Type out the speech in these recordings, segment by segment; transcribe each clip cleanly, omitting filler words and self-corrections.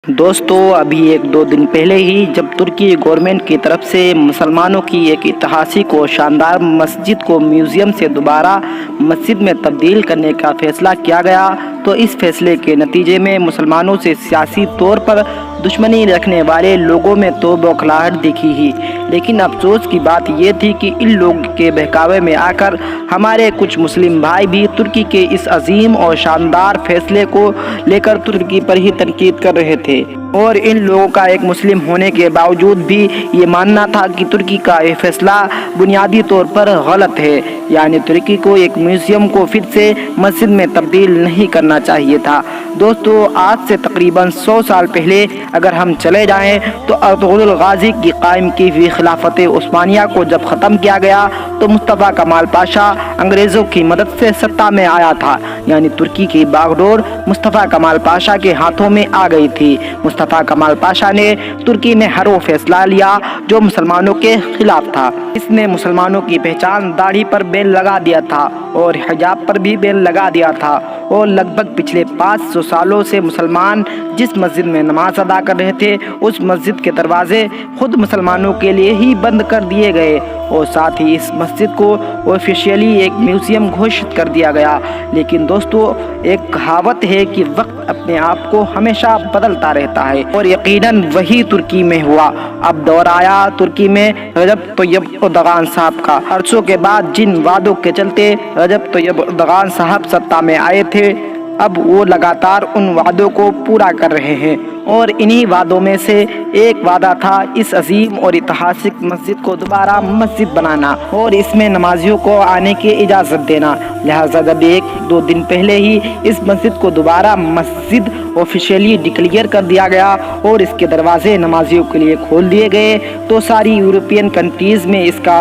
دوستو ابھی ایک دو دن پہلے ہی جب ترکی گورنمنٹ کی طرف سے مسلمانوں کی ایک اتہاسک و شاندار مسجد کو میوزیم سے دوبارہ مسجد میں تبدیل کرنے کا فیصلہ کیا گیا تو اس فیصلے کے نتیجے میں مسلمانوں سے سیاسی طور پر دشمنی رکھنے والے لوگوں میں تو بوکھلاہٹ دکھی ہی، لیکن افسوس کی بات یہ تھی کہ ان لوگوں کے بہکاوے میں آ کر ہمارے کچھ مسلم بھائی بھی ترکی کے اس عظیم اور شاندار فیصلے کو لے کر ترکی پر ہی تنقید کر رہے تھے، اور ان لوگوں کا ایک مسلم ہونے کے باوجود بھی یہ ماننا تھا کہ ترکی کا یہ فیصلہ بنیادی طور پر غلط ہے، یعنی ترکی کو ایک میوزیم کو پھر سے مسجد میں تبدیل نہیں کرنا چاہیے تھا۔ دوستو آج سے تقریباً 100 سال پہلے اگر ہم چلے جائیں تو ارطغرل غازی کی قائم کی ہوئی خلافت عثمانیہ کو جب ختم کیا گیا تو مصطفیٰ کمال پاشا انگریزوں کی مدد سے سطح میں آیا تھا، یعنی ترکی کی باغ ڈور مصطفیٰ کمال پاشا کے ہاتھوں میں آ گئی تھی۔ مصطفیٰ کمال پاشا نے ترکی میں ہر وہ فیصلہ لیا جو مسلمانوں کے خلاف تھا۔ اس نے مسلمانوں کی پہچان داڑھی پر بیل لگا دیا تھا اور حجاب پر بھی بیل لگا دیا تھا، اور لگ بھگ پچھلے 500 سالوں سے مسلمان جس مسجد میں نماز ادا کر رہے تھے اس مسجد کے دروازے خود مسلمانوں کے لیے ہی بند کر دیے گئے، اور ساتھ ہی اس مسجد کو آفیشیلی ایک میوزیم گھوشت کر دیا گیا۔ لیکن دوستو ایک کہاوت ہے کہ وقت اپنے آپ کو ہمیشہ بدلتا رہتا ہے، اور یقیناً وہی ترکی میں ہوا۔ اب دور آیا ترکی میں رجب طیب اردغان صاحب کا۔ عرصوں کے بعد جن وعدوں کے چلتے رجب طیب اردغان صاحب سطح میں آئے تھے، اب وہ لگاتار ان وعدوں کو پورا کر رہے ہیں، اور انہی وعدوں میں سے ایک وعدہ تھا اس عظیم اور اتہاسک مسجد کو دوبارہ مسجد بنانا اور اس میں نمازیوں کو آنے کی اجازت دینا۔ لہٰذا جب ایک دو دن پہلے ہی اس مسجد کو دوبارہ مسجد آفیشیلی ڈکلیئر کر دیا گیا اور اس کے دروازے نمازیوں کے لیے کھول دیے گئے تو ساری یورپین کنٹریز میں اس کا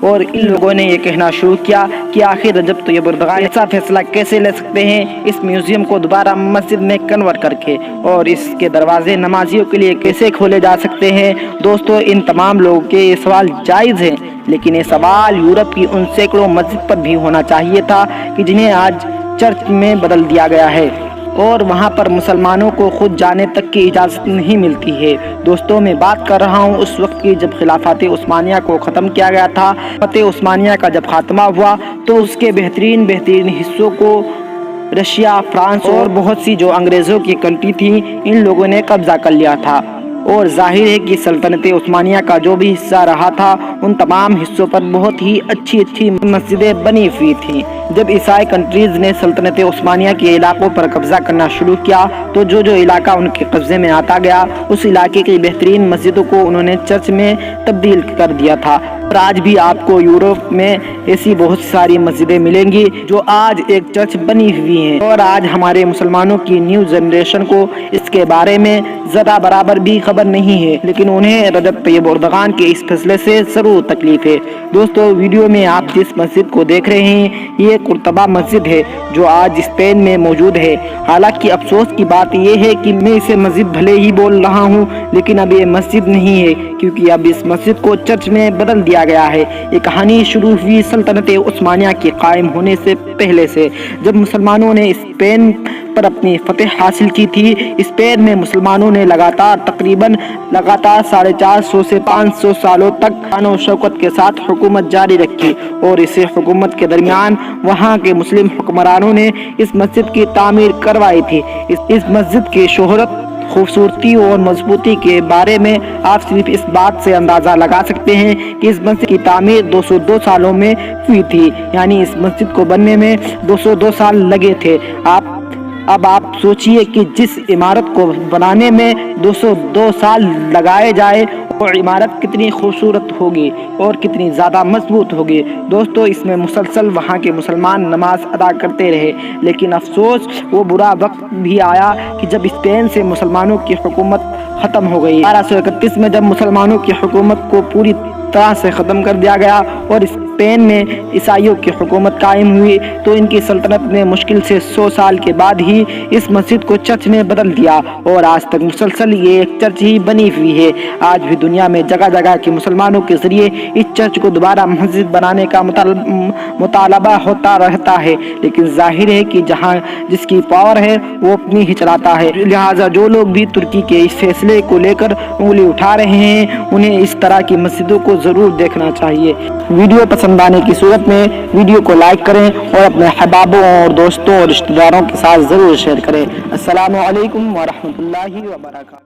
اور ان لوگوں نے یہ کہنا شروع کیا کہ آخر رجب طیب اردغان ایسا فیصلہ کیسے لے سکتے ہیں اس میوزیم کو دوبارہ مسجد میں کنورٹ کر کے، اور اس کے دروازے نمازیوں کے لیے کیسے کھولے جا سکتے ہیں۔ دوستو ان تمام لوگوں کے یہ سوال جائز ہیں، لیکن یہ سوال یورپ کی ان سینکڑوں مسجد پر بھی ہونا چاہیے تھا کہ جنہیں آج چرچ میں بدل دیا گیا ہے، اور وہاں پر مسلمانوں کو خود جانے تک کی اجازت نہیں ملتی ہے۔ دوستوں میں بات کر رہا ہوں اس وقت کی جب خلافت عثمانیہ کو ختم کیا گیا تھا۔ خلافت عثمانیہ کا جب خاتمہ ہوا تو اس کے بہترین حصوں کو رشیا، فرانس اور بہت سی جو انگریزوں کی کنٹری تھی ان لوگوں نے قبضہ کر لیا تھا، اور ظاہر ہے کہ سلطنت عثمانیہ کا جو بھی حصہ رہا تھا ان تمام حصوں پر بہت ہی اچھی مسجدیں بنی ہوئی تھیں۔ جب عیسائی کنٹریز نے سلطنت عثمانیہ کے علاقوں پر قبضہ کرنا شروع کیا تو جو علاقہ ان کے قبضے میں آتا گیا اس علاقے کی بہترین مسجدوں کو انہوں نے چرچ میں تبدیل کر دیا تھا، اور آج بھی آپ کو یورپ میں ایسی بہت ساری مسجدیں ملیں گی جو آج ایک چرچ بنی ہوئی ہیں، اور آج ہمارے مسلمانوں کی نیو جنریشن کو اس کے بارے میں ذرا برابر بھی خبر نہیں ہے، لیکن انہیں رجب طیب اردغان کے اس فیصلے سے ضرور تکلیف ہے۔ دوستو ویڈیو میں آپ جس مسجد کو دیکھ رہے ہیں یہ قرطبہ مسجد ہے جو آج اسپین میں موجود ہے۔ حالانکہ افسوس کی بات یہ ہے کہ میں اسے مسجد بھلے ہی بول رہا ہوں لیکن اب یہ مسجد نہیں ہے، کیونکہ اب اس مسجد کو چرچ میں بدل دیا گیا ہے۔ یہ کہانی شروع ہوئی سلطنت عثمانیہ کے قائم ہونے سے پہلے سے، جب مسلمانوں نے اسپین پر اپنی فتح حاصل کی تھی۔ اسپین میں مسلمانوں نے لگاتار 450 سے 500 سالوں تک شان و شوکت کے ساتھ حکومت جاری رکھی، اور اسی حکومت کے درمیان وہاں کے مسلم حکمرانوں نے اس مسجد کی تعمیر کروائی تھی۔ اس مسجد کی شہرت، خوبصورتی اور مضبوطی کے بارے میں آپ صرف اس بات سے اندازہ لگا سکتے ہیں کہ اس مسجد کی تعمیر 202 سالوں میں ہوئی تھی، یعنی اس مسجد کو بننے میں 202 سال لگے تھے۔ اب آپ سوچئے کہ جس عمارت کو بنانے میں 202 سال لگائے جائے وہ عمارت کتنی خوبصورت ہوگی اور کتنی زیادہ مضبوط ہوگی۔ دوستو اس میں مسلسل وہاں کے مسلمان نماز ادا کرتے رہے، لیکن افسوس وہ برا وقت بھی آیا کہ جب اسپین سے مسلمانوں کی حکومت ختم ہو گئی۔ 1231 میں جب مسلمانوں کی حکومت کو پوری طرح سے ختم کر دیا گیا اور اسپین میں عیسائیوں کی حکومت قائم ہوئی تو ان کی سلطنت نے مشکل سے 100 سال کے بعد ہی اس مسجد کو چرچ میں بدل دیا اور آج تک مسلسل یہ ایک چرچ ہی بنی ہوئی ہے۔ آج بھی دنیا میں جگہ جگہ کے مسلمانوں کے ذریعے اس چرچ کو دوبارہ مسجد بنانے کا مطالبہ ہوتا رہتا ہے، لیکن ظاہر ہے کہ جہاں جس کی پاور ہے وہ اپنی ہی چلاتا ہے، لہٰذا جو لوگ بھی ترکی کے اس فیصلے کو لے کر انگلی اٹھا رہے ہیں انہیں اس طرح کی مسجدوں کو ضرور دیکھنا چاہیے۔ ویڈیو پسند آنے کی صورت میں ویڈیو کو لائک کریں اور اپنے احبابوں اور دوستوں اور رشتہ داروں کے ساتھ ضرور شیئر کریں۔ السلام علیکم ورحمۃ اللہ وبرکاتہ۔